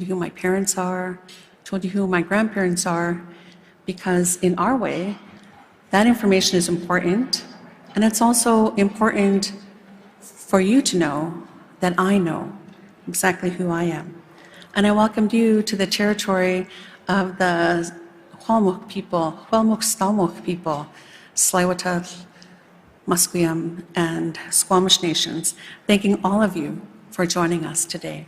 you who my parents are, told you who my grandparents are, because in our way, that information is important, and it's also important for you to know that I know exactly who I am. And I welcomed you to the territory of the Hualmuk people, Hualmuk-Stalmuk people, Tsleil-Waututh, Musqueam, and Squamish nations, thanking all of you for joining us today.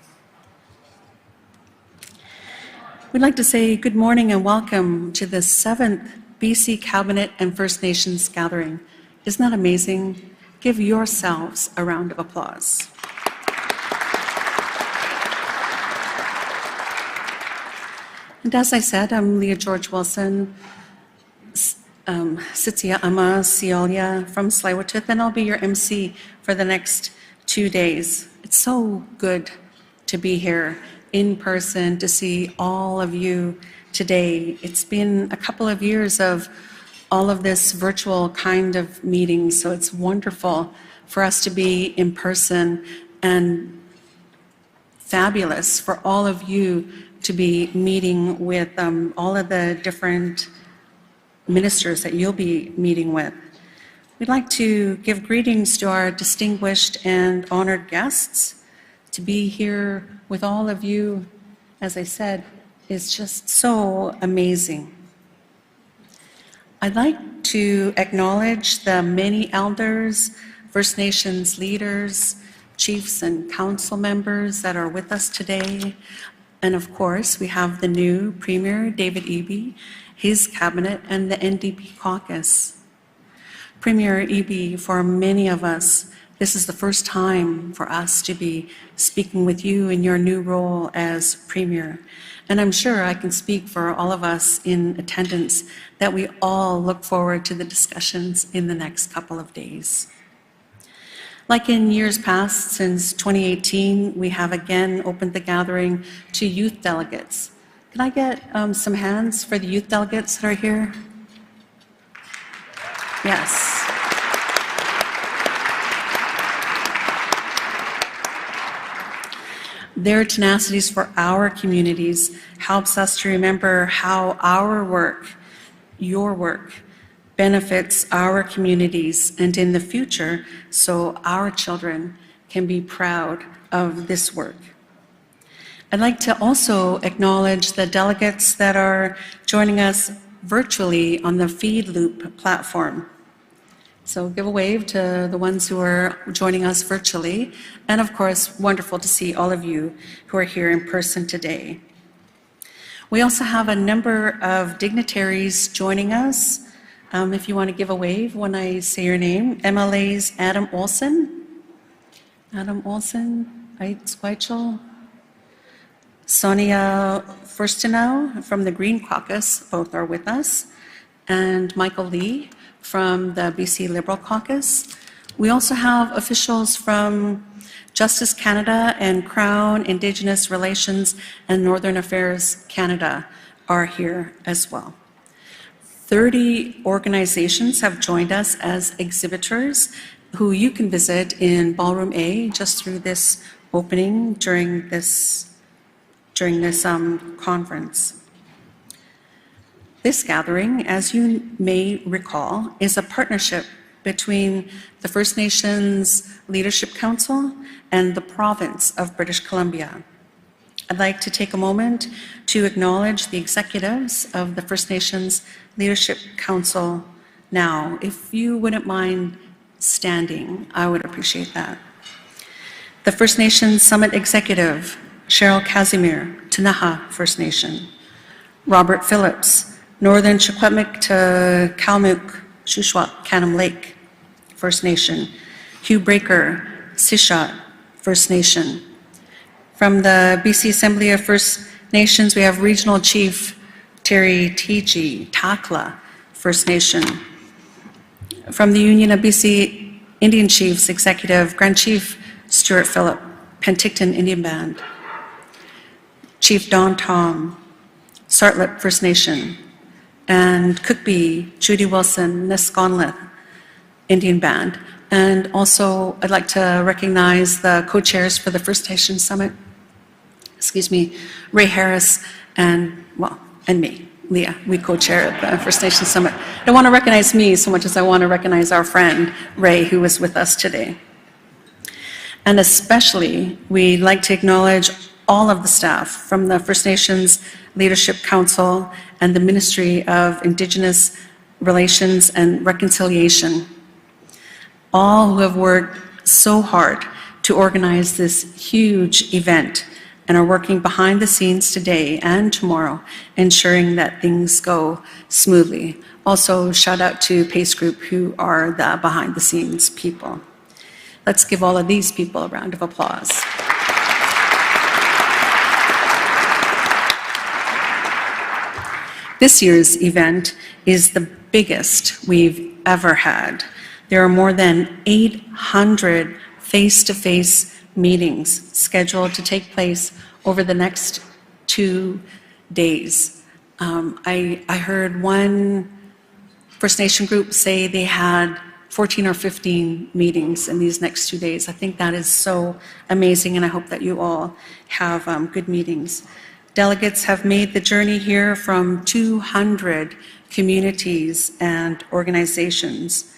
We'd like to say good morning and welcome to the 7th BC Cabinet and First Nations Gathering. Isn't that amazing? Give yourselves a round of applause. And as I said, I'm Leah George Wilson, Sitsia Ama Siolia from Tsleil-Waututh, and I'll be your MC for the next 2 days. It's so good to be here in person, to see all of you today. It's been a couple of years of all of this virtual kind of meetings, so it's wonderful for us to be in person, and fabulous for all of you to be meeting with all of the different ministers that you'll be meeting with. We'd like to give greetings to our distinguished and honored guests. To be here with all of you, as I said, is just so amazing. I'd like to acknowledge the many elders, First Nations leaders, chiefs and council members that are with us today. And of course, we have the new Premier, David Eby, his cabinet, and the NDP caucus. Premier Eby, for many of us, this is the first time for us to be speaking with you in your new role as Premier. And I'm sure I can speak for all of us in attendance that we all look forward to the discussions in the next couple of days. Like in years past, since 2018, we have again opened the gathering to youth delegates. Can I get some hands for the youth delegates that are here? Yes. Their tenacities for our communities helps us to remember how our work, your work, benefits our communities and in the future, so our children can be proud of this work. I'd like to also acknowledge the delegates that are joining us virtually on the Feed Loop platform. So give a wave to the ones who are joining us virtually. And of course, wonderful to see all of you who are here in person today. We also have a number of dignitaries joining us. If you want to give a wave when I say your name, MLAs Adam Olsen, Ait Squaichel, Sonia Furstenau from the Green Caucus, both are with us, and Michael Lee from the BC Liberal Caucus. We also have officials from Justice Canada and Crown, Indigenous Relations, and Northern Affairs Canada are here as well. 30 organizations have joined us as exhibitors who you can visit in Ballroom A just through this opening during this conference. This gathering, as you may recall, is a partnership between the First Nations Leadership Council and the province of British Columbia. I'd like to take a moment to acknowledge the executives of the First Nations Leadership Council now. If you wouldn't mind standing, I would appreciate that. The First Nations Summit Executive, Cheryl Casimir, Ktunaxa First Nation. Robert Phillips, Northern Secwepemc to Kalmuk, Shuswap, Canam Lake First Nation. Hugh Breaker, Sishat First Nation. From the BC Assembly of First Nations, we have Regional Chief Terry Tiji, Takla First Nation. From the Union of BC Indian Chiefs Executive, Grand Chief Stuart Phillip, Penticton Indian Band. Chief Don Tom, Sartlip First Nation. And Cookbee, Judy Wilson, Nisconlith Indian Band. And also, I'd like to recognize the co-chairs for the First Nation Summit, excuse me, Ray Harris, and, well, and me, Leah. We co-chair at the First Nations Summit. I don't want to recognize me so much as I want to recognize our friend, Ray, who was with us today. And especially, we'd like to acknowledge all of the staff from the First Nations Leadership Council and the Ministry of Indigenous Relations and Reconciliation, all who have worked so hard to organize this huge event and are working behind the scenes today and tomorrow, ensuring that things go smoothly. Also, shout out to Pace Group, who are the behind the scenes people. Let's give all of these people a round of applause. This year's event is the biggest we've ever had. There are more than 800 face-to-face meetings scheduled to take place over the next 2 days. I heard one First Nation group say they had 14 or 15 meetings in these next 2 days. I think that is so amazing, and I hope that you all have good meetings. Delegates have made the journey here from 200 communities and organizations.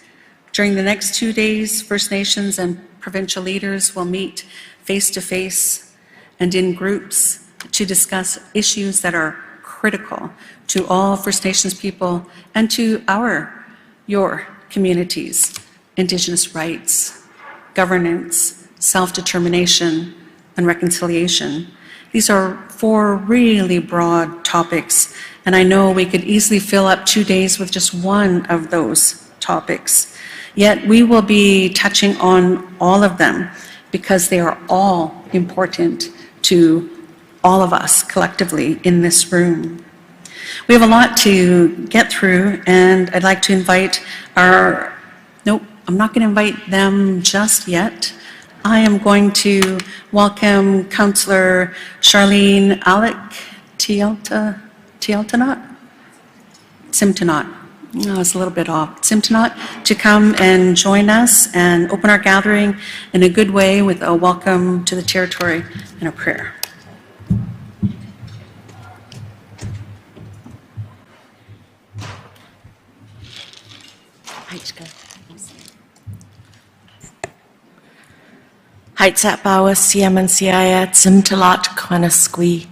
During the next 2 days, First Nations and provincial leaders will meet face-to-face and in groups to discuss issues that are critical to all First Nations people and to your communities: Indigenous rights, governance, self-determination, and reconciliation. These are 4 really broad topics, and I know we could easily fill up 2 days with just one of those topics. Yet we will be touching on all of them because they are all important to all of us collectively in this room. We have a lot to get through, and I'd like to invite nope, I'm not going to invite them just yet. I am going to welcome Councillor Charlene Alec Simtonot. No, it's a little bit off. Simtonot, to come and join us and open our gathering in a good way with a welcome to the territory and a prayer. Heitzat bawa siam and siaya tsimtalat kwanasqui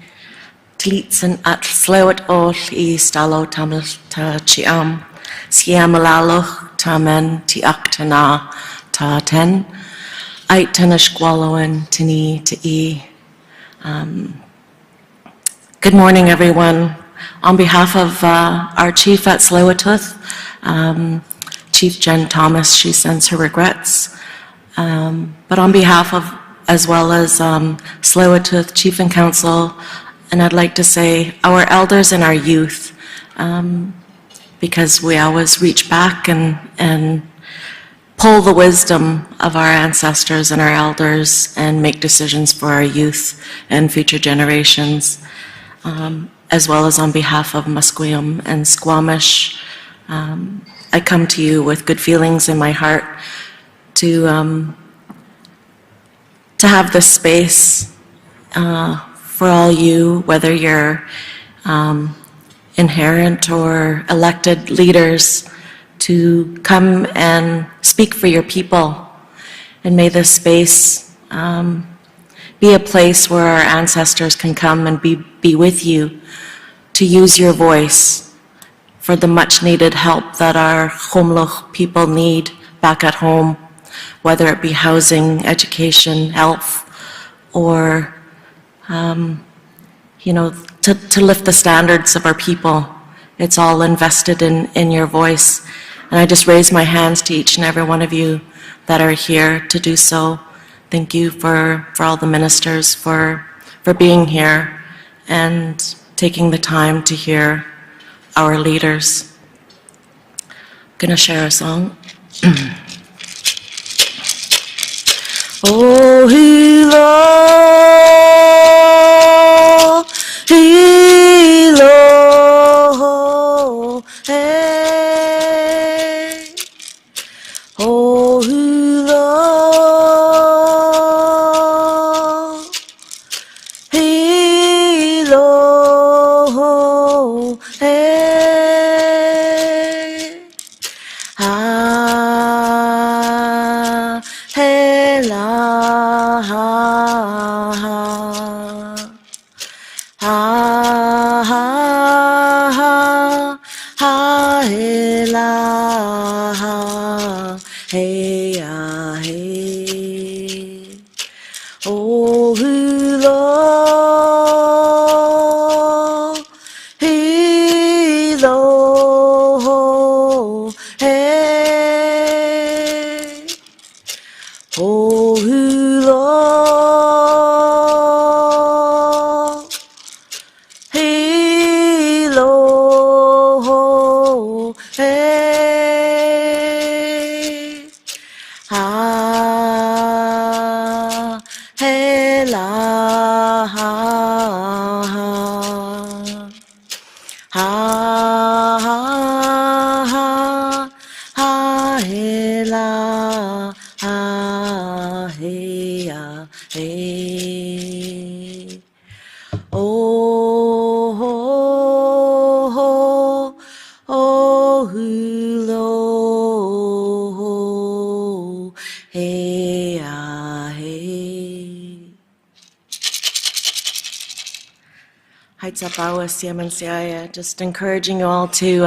tlitsen at slowet all I stalo tamil ta chiam siamalaloch tamen ti aktana ta ten aitanashqualoan tini ti. Good morning, everyone. On behalf of our chief at Tsleil-Waututh, Chief Jen Thomas, she sends her regrets. But on behalf of, as well as Tsleil-Waututh Chief and Council, and I'd like to say our elders and our youth, because we always reach back and pull the wisdom of our ancestors and our elders and make decisions for our youth and future generations, as well as on behalf of Musqueam and Squamish. I come to you with good feelings in my heart to have this space for all you, whether you're inherent or elected leaders, to come and speak for your people. And may this space be a place where our ancestors can come and be with you, to use your voice for the much needed help that our Khomluch people need back at home, whether it be housing, education, health, or to lift the standards of our people. It's all invested in your voice. And I just raise my hands to each and every one of you that are here to do so. Thank you for all the ministers for being here and taking the time to hear our leaders. I'm gonna share a song. Oh, hilo, hey. Oh, hilo, hilo. ha ha ha he la ha hey ya hey oh lo he lo hey oh lo he lo hey ha he la ha ha ha he la ha he ya hey oh ho oh lo hey ya hey Haitsapawa Siamansiaya, just encouraging you all to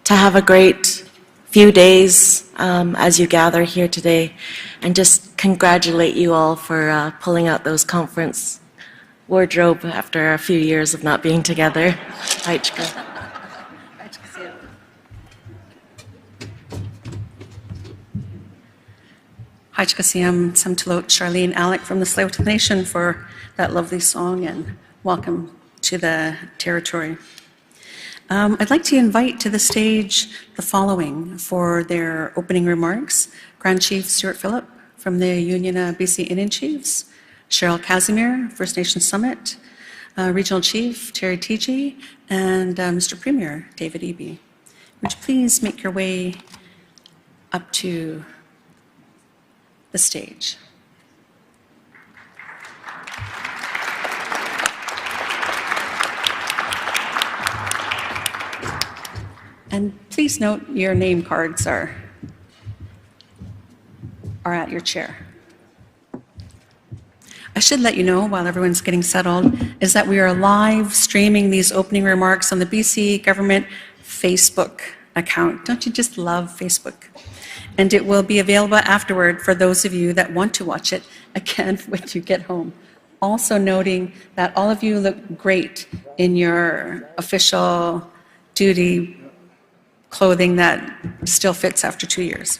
have a great few days as you gather here today, and just congratulate you all for pulling out those conference wardrobe after a few years of not being together. Haichka. Haichkasiam Samtalot Charlene Alec from the Tsleil-Waututh Nation for that lovely song, and welcome to the territory. I'd like to invite to the stage the following for their opening remarks. Grand Chief Stuart Phillip from the Union of BC Indian Chiefs, Cheryl Casimir, First Nations Summit, Regional Chief Terry Tiji, and Mr. Premier David Eby. Would you please make your way up to the stage? And please note your name cards are at your chair. I should let you know, while everyone's getting settled, is that we are live streaming these opening remarks on the BC Government Facebook account. Don't you just love Facebook? And it will be available afterward for those of you that want to watch it again when you get home. Also noting that all of you look great in your official duty clothing that still fits after 2 years.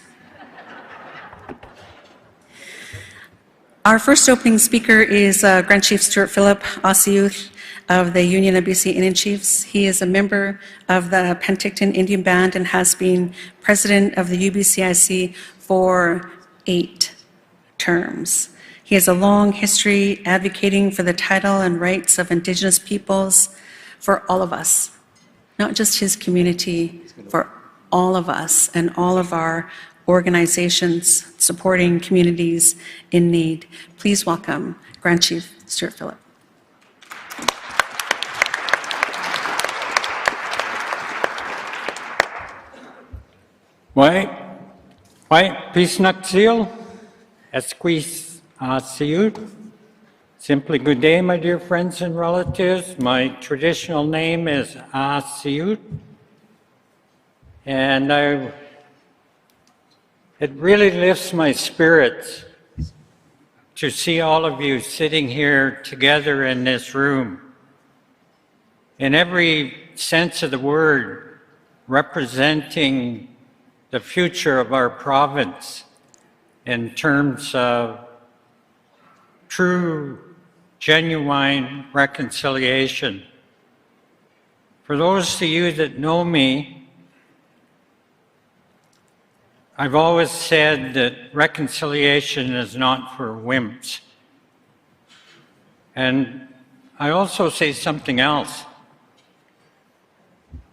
Our first opening speaker is Grand Chief Stuart Phillip, Aussie Youth of the Union of BC Indian Chiefs. He is a member of the Penticton Indian Band and has been president of the UBCIC for 8 terms. He has a long history advocating for the title and rights of Indigenous peoples for all of us, not just his community, for all of us and all of our organizations supporting communities in need. Please welcome Grand Chief Stuart Phillip. Why, Pisnakzil, Esquis Siut. Simply good day, my dear friends and relatives. My traditional name is Siut. And it really lifts my spirits to see all of you sitting here together in this room. In every sense of the word, representing the future of our province in terms of true, genuine reconciliation. For those of you that know me, I've always said that reconciliation is not for wimps. And I also say something else.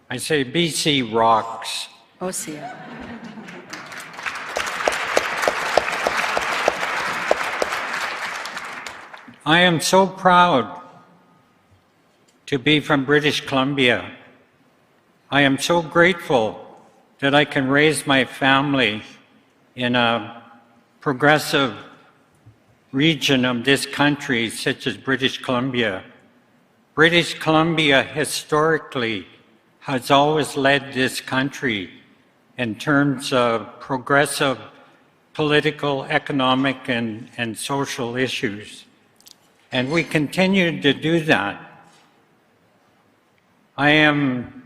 I say BC rocks. Oh, see ya. I am so proud to be from British Columbia. I am so grateful that I can raise my family in a progressive region of this country, such as British Columbia. British Columbia historically has always led this country in terms of progressive political, economic, and social issues. And we continue to do that. I am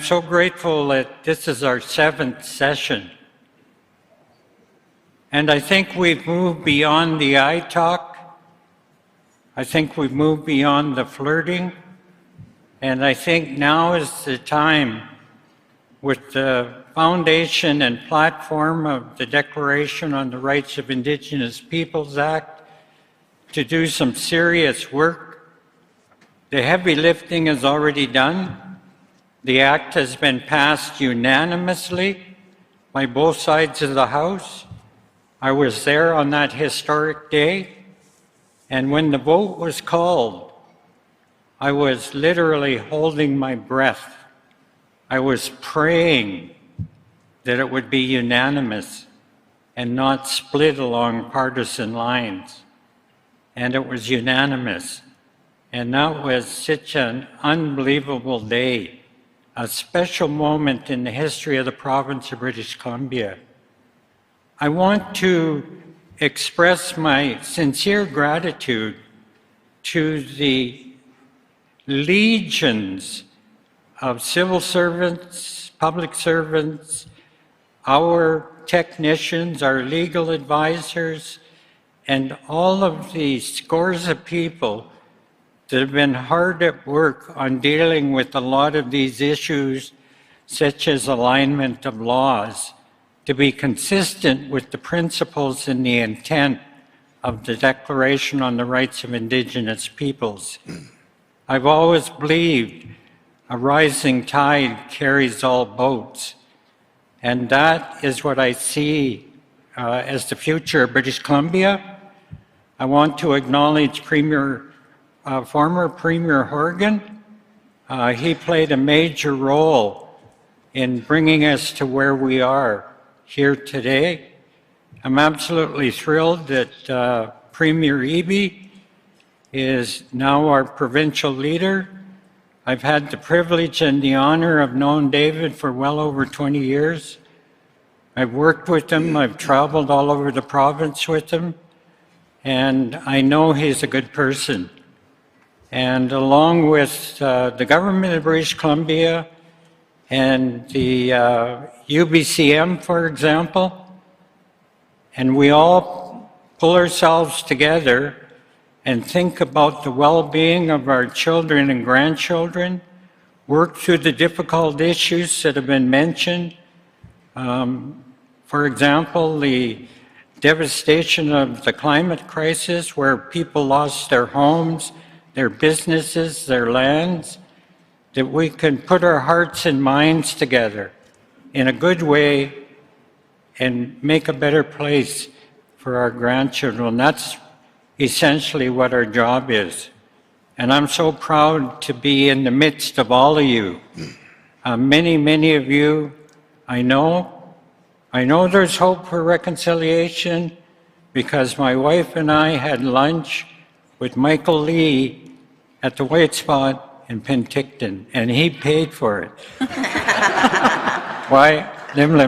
so grateful that this is our 7th session. And I think we've moved beyond the I talk. I think we've moved beyond the flirting. And I think now is the time, with the foundation and platform of the Declaration on the Rights of Indigenous Peoples Act, to do some serious work. The heavy lifting is already done. The act has been passed unanimously by both sides of the House. I was there on that historic day, and when the vote was called, I was literally holding my breath. I was praying that it would be unanimous and not split along partisan lines. And it was unanimous. And that was such an unbelievable day, a special moment in the history of the province of British Columbia. I want to express my sincere gratitude to the legions of civil servants, public servants, our technicians, our legal advisors, and all of the scores of people that have been hard at work on dealing with a lot of these issues, such as alignment of laws, to be consistent with the principles and the intent of the Declaration on the Rights of Indigenous Peoples. I've always believed a rising tide carries all boats, and that is what I see as the future of British Columbia. I want to acknowledge former Premier Horgan. He played a major role in bringing us to where we are here today. I'm absolutely thrilled that Premier Eby is now our provincial leader. I've had the privilege and the honor of knowing David for well over 20 years. I've worked with him, I've traveled all over the province with him, and I know he's a good person. And along with the government of British Columbia and the UBCM, for example, and we all pull ourselves together and think about the well-being of our children and grandchildren, work through the difficult issues that have been mentioned. For example, the devastation of the climate crisis, where people lost their homes, their businesses, their lands, that we can put our hearts and minds together in a good way and make a better place for our grandchildren. That's essentially what our job is. And I'm so proud to be in the midst of all of you. Many of you, I know there's hope for reconciliation, because my wife and I had lunch with Michael Lee at the White Spot in Penticton, and he paid for it. Why? Lim.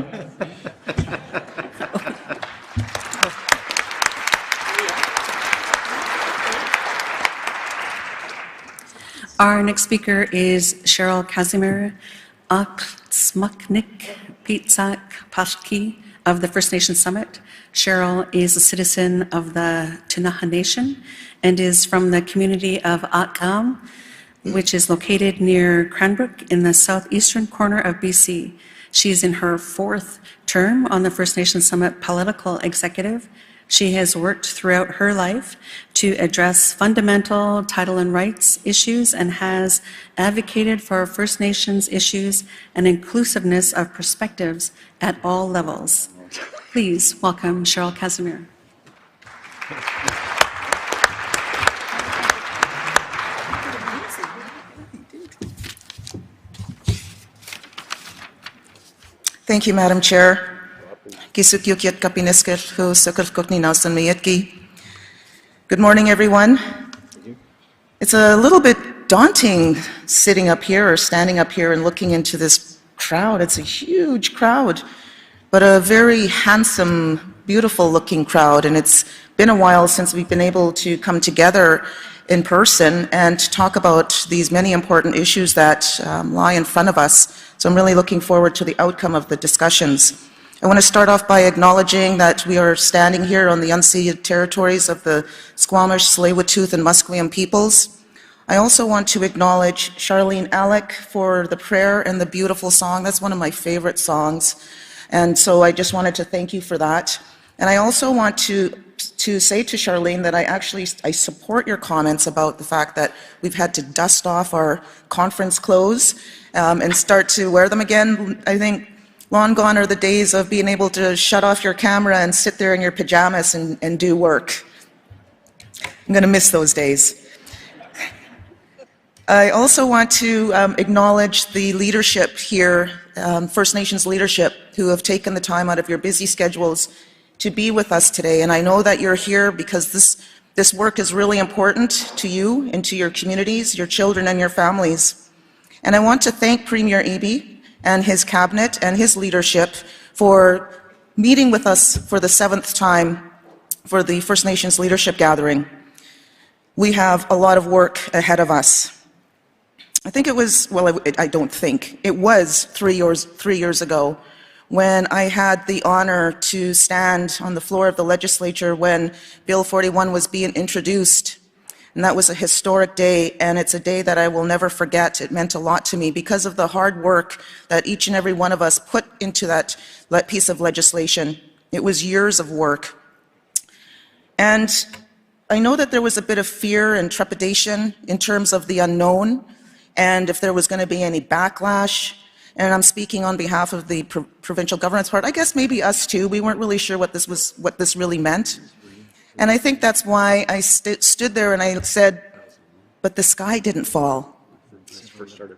Our next speaker is Cheryl Casimir Aksmuknik Pitsak Pashki of the First Nation Summit. Cheryl is a citizen of the Tunaha Nation and is from the community of Akam, which is located near Cranbrook in the southeastern corner of BC. She is in her 4th term on the First Nation Summit Political Executive. She has worked throughout her life to address fundamental title and rights issues and has advocated for First Nations issues and inclusiveness of perspectives at all levels. Please welcome Cheryl Casimir. Thank you, Madam Chair. Good morning, everyone. It's a little bit daunting sitting up here or standing up here and looking into this crowd. It's a huge crowd, but a very handsome, beautiful looking crowd. And it's been a while since we've been able to come together in person and talk about these many important issues that lie in front of us. So I'm really looking forward to the outcome of the discussions. I want to start off by acknowledging that we are standing here on the unceded territories of the Squamish, Tsleil-Waututh, and Musqueam peoples. I also want to acknowledge Charlene Alec for the prayer and the beautiful song. That's one of my favorite songs. And so I just wanted to thank you for that. And I also want to say to Charlene that I support your comments about the fact that we've had to dust off our conference clothes and start to wear them again. I think long gone are the days of being able to shut off your camera and sit there in your pajamas and do work. I'm going to miss those days. I also want to acknowledge the leadership here, First Nations leadership, who have taken the time out of your busy schedules to be with us today. And I know that you're here because this work is really important to you and to your communities, your children and your families. And I want to thank Premier Eby and his cabinet and his leadership for meeting with us for the 7th time for the First Nations Leadership Gathering. We have a lot of work ahead of us. I think it was, well, I don't think, it was 3 years ago when I had the honor to stand on the floor of the legislature when Bill 41 was being introduced. And that was a historic day, and it's a day that I will never forget. It meant a lot to me because of the hard work that each and every one of us put into that piece of legislation. It was years of work. And I know that there was a bit of fear and trepidation in terms of the unknown, and if there was going to be any backlash. And I'm speaking on behalf of the provincial government's part. I guess maybe us too. We weren't really sure what this really meant. And I think that's why I stood there and I said, but the sky didn't fall.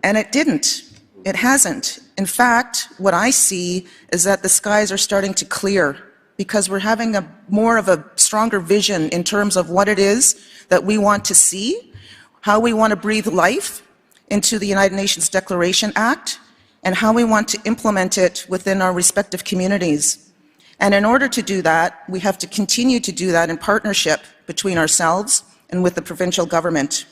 And it didn't. It hasn't. In fact, what I see is that the skies are starting to clear because we're having more of a stronger vision in terms of what it is that we want to see, how we want to breathe life into the United Nations Declaration Act, and how we want to implement it within our respective communities. And in order to do that, we have to continue to do that in partnership between ourselves and with the provincial government.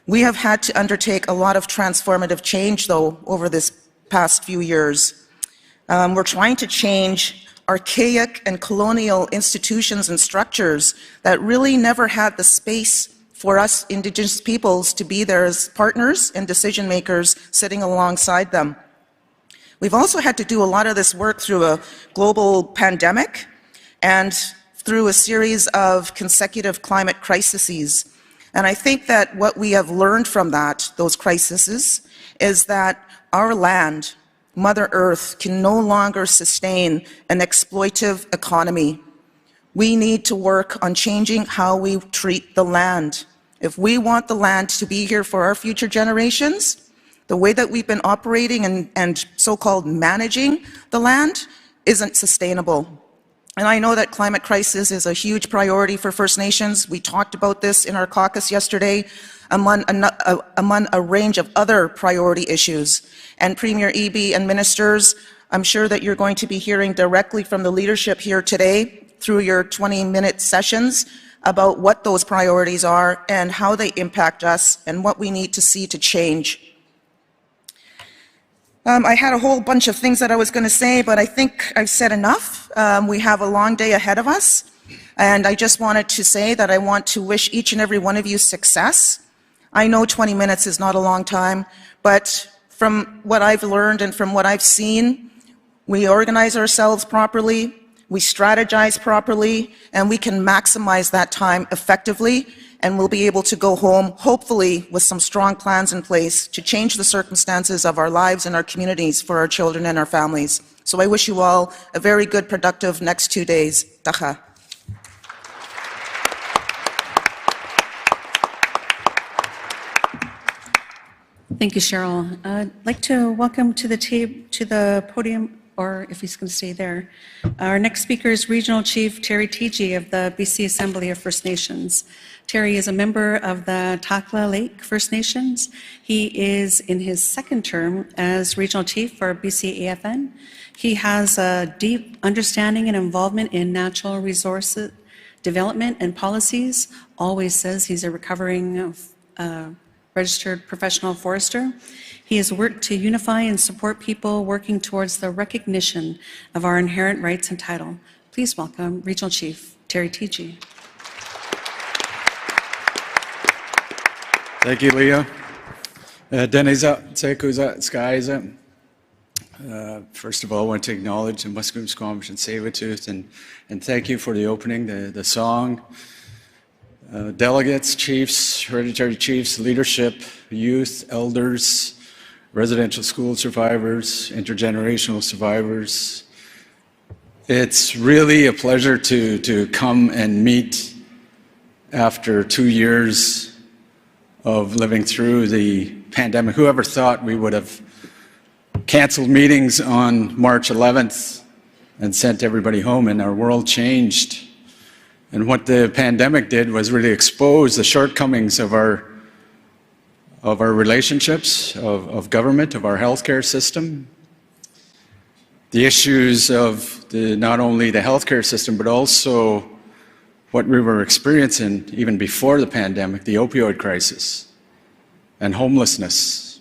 We have had to undertake a lot of transformative change, though, over this past few years. We're trying to change archaic and colonial institutions and structures that really never had the space for us Indigenous peoples to be there as partners and decision makers sitting alongside them. We've also had to do a lot of this work through a global pandemic and through a series of consecutive climate crises. And I think that what we have learned from those crises, is that our land, Mother Earth, can no longer sustain an exploitive economy. We need to work on changing how we treat the land. If we want the land to be here for our future generations, the way that we've been operating and so-called managing the land isn't sustainable. And I know that climate crisis is a huge priority for First Nations. We talked about this in our caucus yesterday among a range of other priority issues. And Premier Eby and ministers, I'm sure that you're going to be hearing directly from the leadership here today through your 20-minute sessions about what those priorities are and how they impact us and what we need to see to change. I had a whole bunch of things that I was going to say, but I think I've said enough. We have a long day ahead of us, and I just wanted to say that I want to wish each and every one of you success. I know 20 minutes is not a long time, but from what I've learned and from what I've seen, we organize ourselves properly, we strategize properly, and we can maximize that time effectively, and we'll be able to go home, hopefully, with some strong plans in place to change the circumstances of our lives and our communities for our children and our families. So I wish you all a very good, productive next 2 days. Tacha. Thank you, Cheryl. I'd like to welcome to the podium or if he's going to stay there. Our next speaker is Regional Chief Terry Teegee of the BC Assembly of First Nations. Terry is a member of the Takla Lake First Nations. He is in his second term as Regional Chief for BC AFN. He has a deep understanding and involvement in natural resources development and policies. Always says he's a recovering registered professional forester. He has worked to unify and support people working towards the recognition of our inherent rights and title. Please welcome Regional Chief Terry Teegee. Thank you, Leah. Deniza, Tsekuza, Skyza. First of all, I want to acknowledge the Musqueam, Squamish, and Tsleil-Waututh, and thank you for the opening, the song. Delegates, chiefs, hereditary chiefs, leadership, youth, elders, residential school survivors, intergenerational survivors. It's really a pleasure to come and meet after 2 years of living through the pandemic. Whoever thought we would have canceled meetings on March 11th and sent everybody home, and our world changed. And what the pandemic did was really expose the shortcomings of our relationships, of government, of our healthcare system, the issues of not only the healthcare system, but also what we were experiencing even before the pandemic, the opioid crisis and homelessness.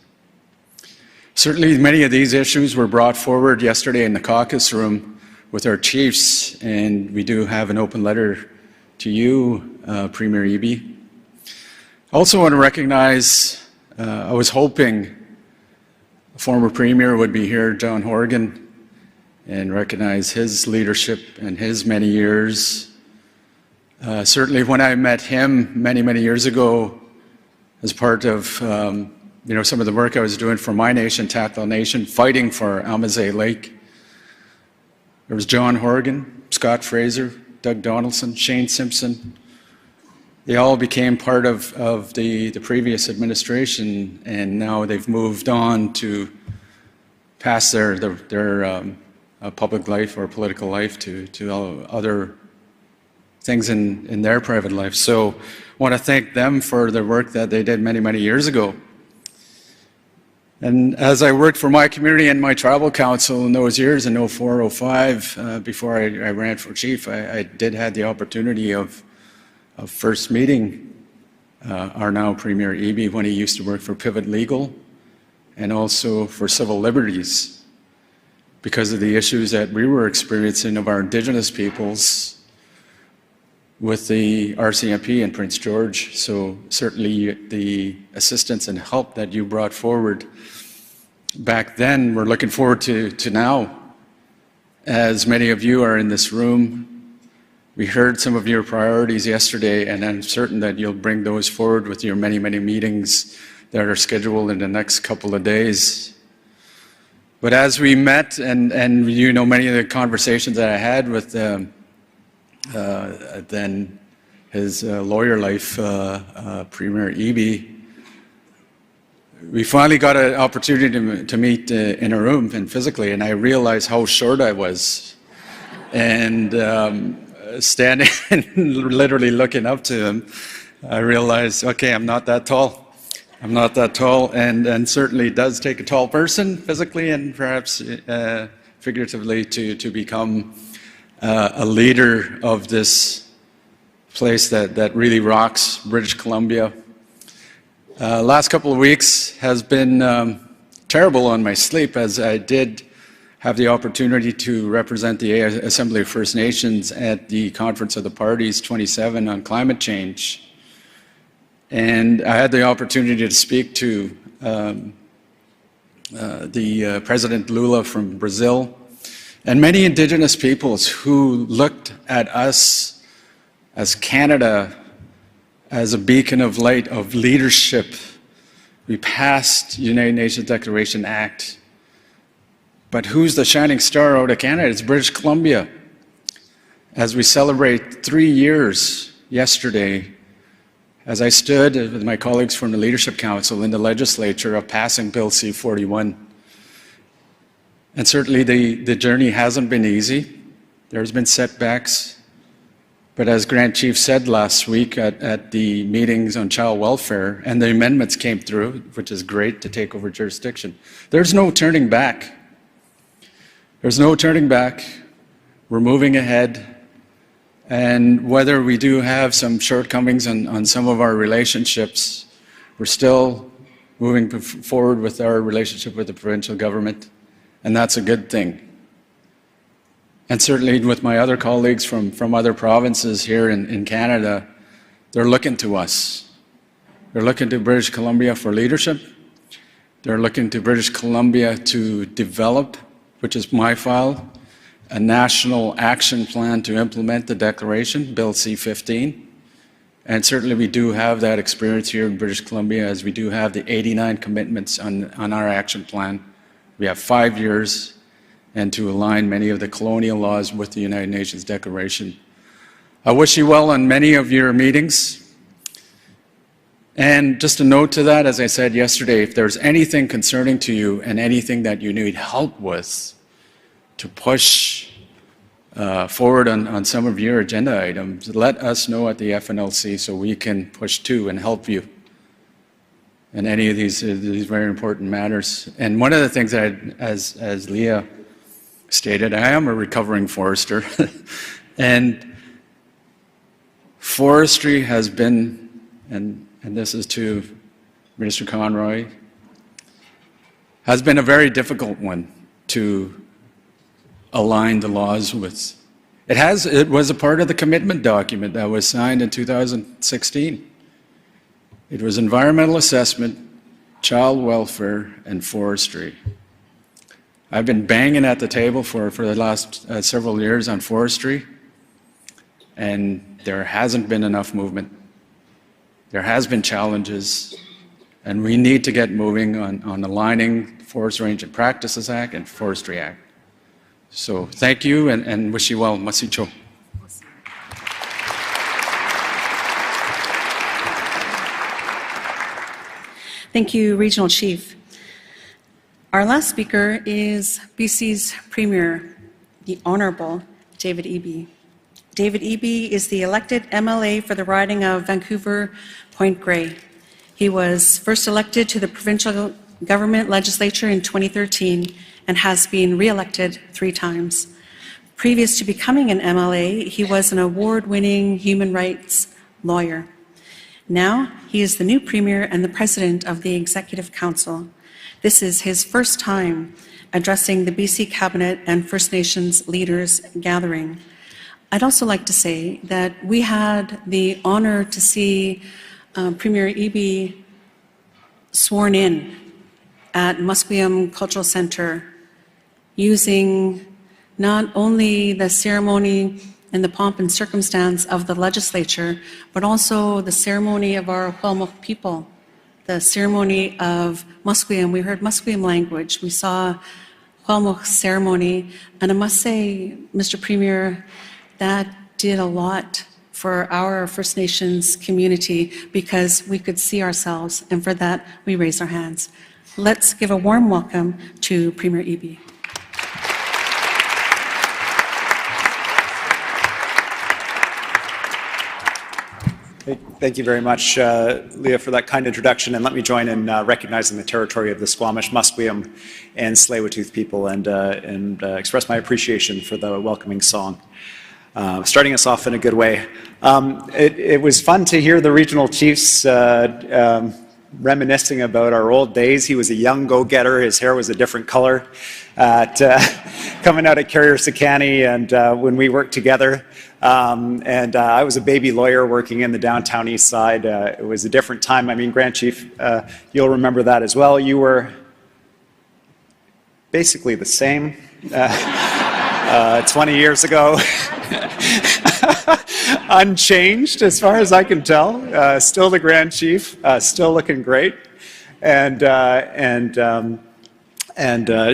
Certainly many of these issues were brought forward yesterday in the caucus room with our chiefs, and we do have an open letter to you, Premier Eby. I also want to recognize, I was hoping a former Premier would be here, John Horgan, and recognize his leadership and his many years. Certainly when I met him many years ago as part of some of the work I was doing for my nation, Takla Nation, fighting for Amazigh Lake, there was John Horgan, Scott Fraser, Doug Donaldson, Shane Simpson. They all became part of the previous administration, and now they've moved on to pass their public life or political life to other things in their private life. So I want to thank them for the work that they did many years ago. And as I worked for my community and my tribal council in those years, in 04, 05, before I ran for chief, I did have the opportunity of first meeting our now Premier Eby when he used to work for Pivot Legal and also for Civil Liberties, because of the issues that we were experiencing of our Indigenous peoples with the RCMP in Prince George. So certainly the assistance and help that you brought forward back then, we're looking forward to now. As many of you are in this room, we heard some of your priorities yesterday, and I'm certain that you'll bring those forward with your many meetings that are scheduled in the next couple of days. But as we met, and many of the conversations that I had with then his lawyer life, Premier Eby, we finally got an opportunity to meet in a room and physically, and I realized how short I was. And standing and literally looking up to him, I realized, okay, I'm not that tall. I'm not that tall, and certainly it does take a tall person physically and perhaps figuratively to become a leader of this place that really rocks British Columbia. Last couple of weeks has been terrible on my sleep, as I did have the opportunity to represent the Assembly of First Nations at the Conference of the Parties 27 on climate change. And I had the opportunity to speak to the President Lula from Brazil, and many Indigenous peoples who looked at us as Canada as a beacon of light, of leadership. We passed United Nations Declaration Act, but who's the shining star out of Canada? It's British Columbia. As we celebrate 3 years yesterday, as I stood with my colleagues from the Leadership Council in the legislature of passing Bill C-41, And certainly the journey hasn't been easy. There's been setbacks. But as Grand Chief said last week at the meetings on child welfare, and the amendments came through, which is great to take over jurisdiction, there's no turning back. There's no turning back. We're moving ahead. And whether we do have some shortcomings on some of our relationships, we're still moving forward with our relationship with the provincial government, and that's a good thing. And certainly with my other colleagues from other provinces here in Canada, they're looking to us. They're looking to British Columbia for leadership. They're looking to British Columbia to develop, which is my file, a national action plan to implement the declaration, Bill C-15. And certainly we do have that experience here in British Columbia, as we do have the 89 commitments on our action plan. We have 5 years, and to align many of the colonial laws with the United Nations Declaration. I wish you well on many of your meetings. And just a note to that, as I said yesterday, if there's anything concerning to you and anything that you need help with to push forward on some of your agenda items, let us know at the FNLC so we can push too and help you in any of these very important matters. And one of the things that, as Leah stated, I am a recovering forester, and forestry has been, and this is to Minister Conroy, has been a very difficult one to align the laws with. It was a part of the commitment document that was signed in 2016. It was environmental assessment, child welfare, and forestry. I've been banging at the table for the last several years on forestry, and there hasn't been enough movement. There has been challenges, and we need to get moving on aligning Forest Range and Practices Act and Forestry Act. So thank you, and wish you well. Masicho. Thank you, Regional Chief. Our last speaker is BC's Premier, the Honourable David Eby. David Eby is the elected MLA for the riding of Vancouver Point Grey. He was first elected to the provincial government legislature in 2013 and has been re-elected 3 times. Previous to becoming an MLA, he was an award-winning human rights lawyer. Now, he is the new Premier and the President of the Executive Council. This is his first time addressing the BC Cabinet and First Nations leaders gathering. I'd also like to say that we had the honor to see Premier Eby sworn in at Musqueam Cultural Centre, using not only the ceremony and the pomp and circumstance of the legislature, but also the ceremony of our Huelmuk people, the ceremony of Musqueam. We heard Musqueam language. We saw Huelmuk ceremony. And I must say, Mr. Premier, that did a lot for our First Nations community, because we could see ourselves, and for that, we raise our hands. Let's give a warm welcome to Premier Eby. Thank you very much, Leah, for that kind introduction, and let me join in recognizing the territory of the Squamish, Musqueam, and Tsleil-Waututh people, and express my appreciation for the welcoming song. Starting us off in a good way. It was fun to hear the regional chiefs reminiscing about our old days. He was a young go-getter. His hair was a different color coming out at Carrier-Sacani, and when we worked together. I was a baby lawyer working in the downtown east side. It was a different time. I mean, Grand Chief, you'll remember that as well. You were basically the same 20 years ago. Unchanged, as far as I can tell. Still the Grand Chief, still looking great. And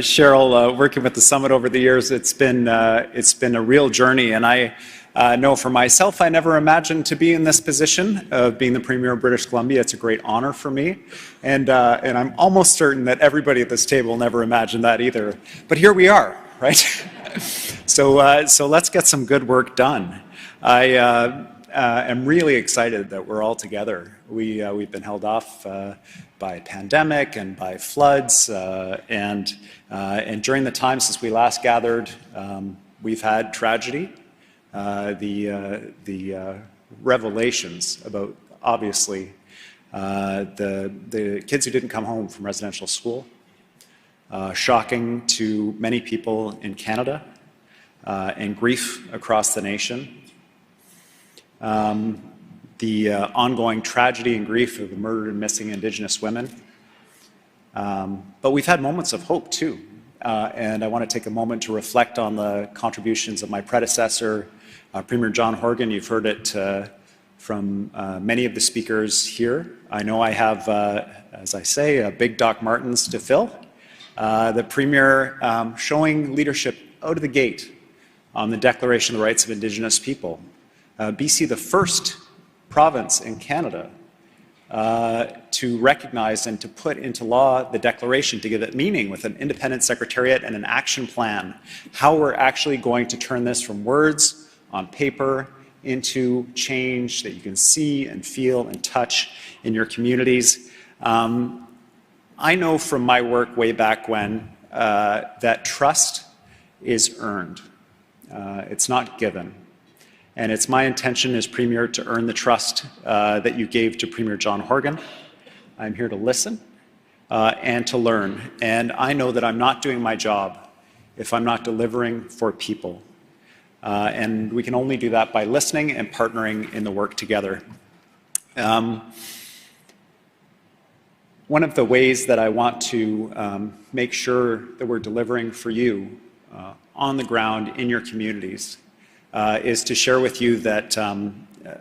Cheryl, working with the summit over the years, it's been a real journey. And I No, for myself, I never imagined to be in this position of being the Premier of British Columbia. It's a great honor for me, and I'm almost certain that everybody at this table never imagined that either. But here we are, right? So let's get some good work done. I am really excited that we're all together. We've been held off by a pandemic and by floods, and during the time since we last gathered, we've had tragedy. The revelations about, obviously, the kids who didn't come home from residential school, shocking to many people in Canada, and grief across the nation. The ongoing tragedy and grief of the murdered and missing Indigenous women. But we've had moments of hope too. And I want to take a moment to reflect on the contributions of my predecessor, Premier John Horgan. You've heard it from many of the speakers here. I know I have, as I say, big Doc Martens to fill. The Premier showing leadership out of the gate on the Declaration of the Rights of Indigenous People. BC, the first province in Canada to recognize and to put into law the Declaration, to give it meaning with an independent Secretariat and an action plan, how we're actually going to turn this from words on paper into change that you can see and feel and touch in your communities. I know from my work way back when that trust is earned. It's not given. And it's my intention as Premier to earn the trust that you gave to Premier John Horgan. I'm here to listen and to learn. And I know that I'm not doing my job if I'm not delivering for people. And we can only do that by listening and partnering in the work together. One of the ways that I want to make sure that we're delivering for you on the ground in your communities is to share with you that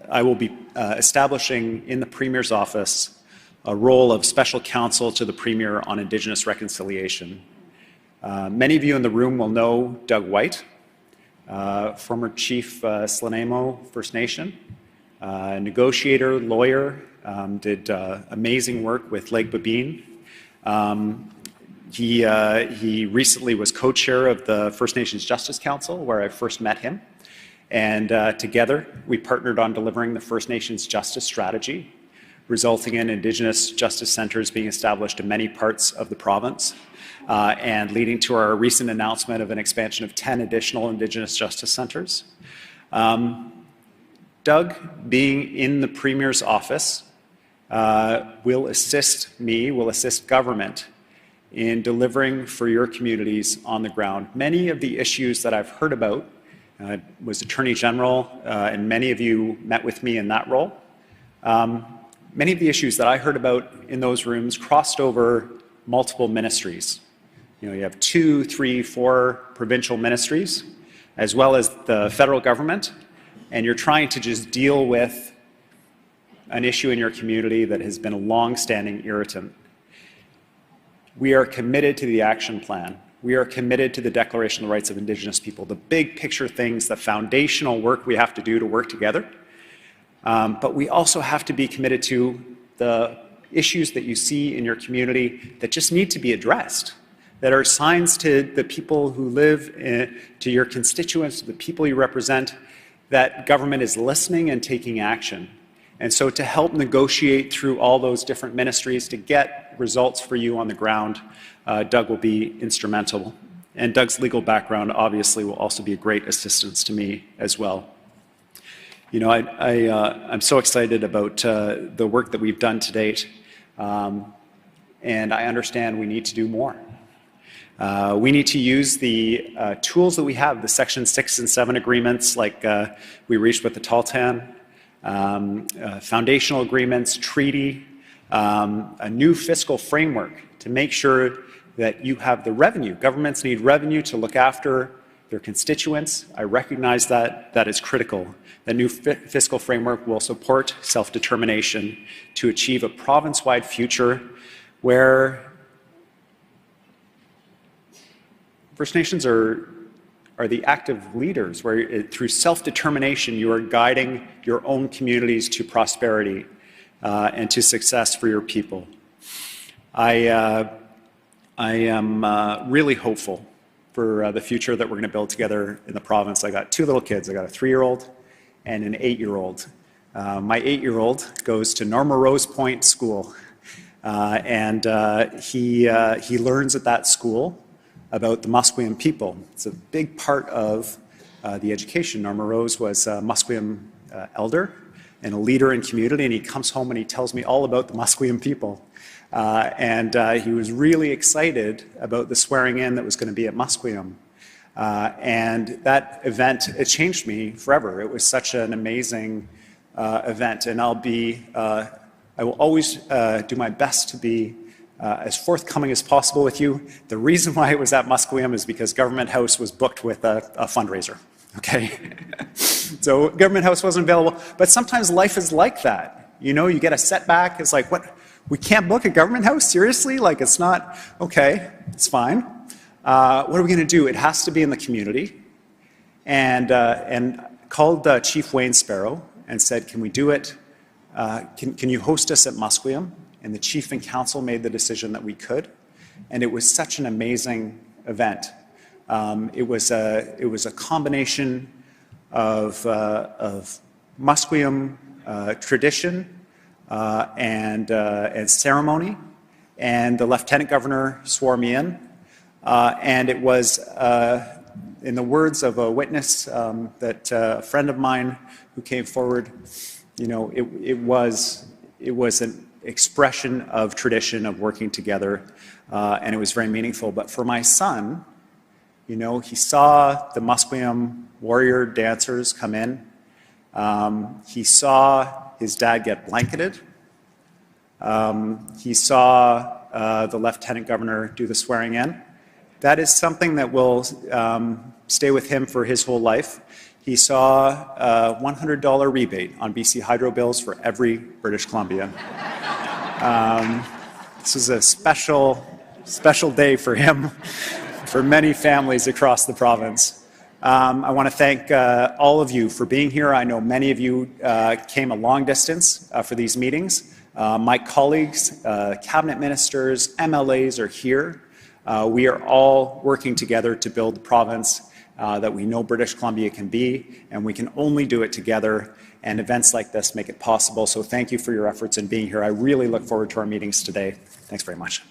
I will be establishing in the Premier's office a role of special counsel to the Premier on Indigenous reconciliation. Many of you in the room will know Doug White, former Chief Slanemo First Nation, negotiator, lawyer, did amazing work with Lake Babine. He recently was co-chair of the First Nations Justice Council, where I first met him. And together, we partnered on delivering the First Nations Justice Strategy, resulting in Indigenous justice centres being established in many parts of the province, and leading to our recent announcement of an expansion of 10 additional Indigenous justice centres. Doug, being in the Premier's office, will assist me, will assist government in delivering for your communities on the ground. Many of the issues that I've heard about, was Attorney General, and many of you met with me in that role. Many of the issues that I heard about in those rooms crossed over multiple ministries. You know, you have 2, 3, 4 provincial ministries, as well as the federal government, and you're trying to just deal with an issue in your community that has been a long-standing irritant. We are committed to the action plan. We are committed to the Declaration of the Rights of Indigenous People, the big picture things, the foundational work we have to do to work together. But we also have to be committed to the issues that you see in your community that just need to be addressed, that are signs to the people who live, to your constituents, to the people you represent, that government is listening and taking action. And so to help negotiate through all those different ministries to get results for you on the ground, Doug will be instrumental. And Doug's legal background obviously will also be a great assistance to me as well. You know, I'm so excited about the work that we've done to date, and I understand we need to do more. We need to use the tools that we have, the Section 6 and 7 agreements like we reached with the Tahltan, foundational agreements, treaty, a new fiscal framework to make sure that you have the revenue. Governments need revenue to look after their constituents. I recognize that. That is critical. The new fiscal framework will support self-determination to achieve a province-wide future where First Nations are are the active leaders, where through self-determination you are guiding your own communities to prosperity and to success for your people. I am really hopeful for the future that we're going to build together in the province. I got 2 little kids. I got a 3-year-old and an 8-year-old. My 8-year-old goes to Norma Rose Point School, and he learns at that school about the Musqueam people. It's a big part of the education. Norma Rose was a Musqueam elder and a leader in community, and he comes home and he tells me all about the Musqueam people. And he was really excited about the swearing in that was going to be at Musqueam. And that event, it changed me forever. It was such an amazing event, and I will always do my best to be as forthcoming as possible with you. The reason why it was at Musqueam is because Government House was booked with a fundraiser, okay? So Government House wasn't available, but sometimes life is like that. You know, you get a setback, it's like, what? We can't book a Government House? Seriously? Like, it's not, okay, it's fine. What are we going to do? It has to be in the community. And called Chief Wayne Sparrow and said, can we do it? Can you host us at Musqueam? And the chief and council made the decision that we could. And it was such an amazing event. It was a combination of Musqueam tradition and ceremony, and the Lieutenant Governor swore me in, and it was, in the words of a witness that a friend of mine who came forward, you know, it was an expression of tradition of working together, and it was very meaningful. But for my son, you know, he saw the Musqueam warrior dancers come in. He saw his dad get blanketed. He saw the Lieutenant Governor do the swearing in. That is something that will stay with him for his whole life. He saw a $100 rebate on BC Hydro bills for every British Columbian. This is a special day for him, for many families across the province. I want to thank all of you for being here. I know many of you came a long distance for these meetings. My colleagues, cabinet ministers, MLAs are here. We are all working together to build the province that we know British Columbia can be, and we can only do it together, and events like this make it possible. So thank you for your efforts in being here. I really look forward to our meetings today. Thanks very much.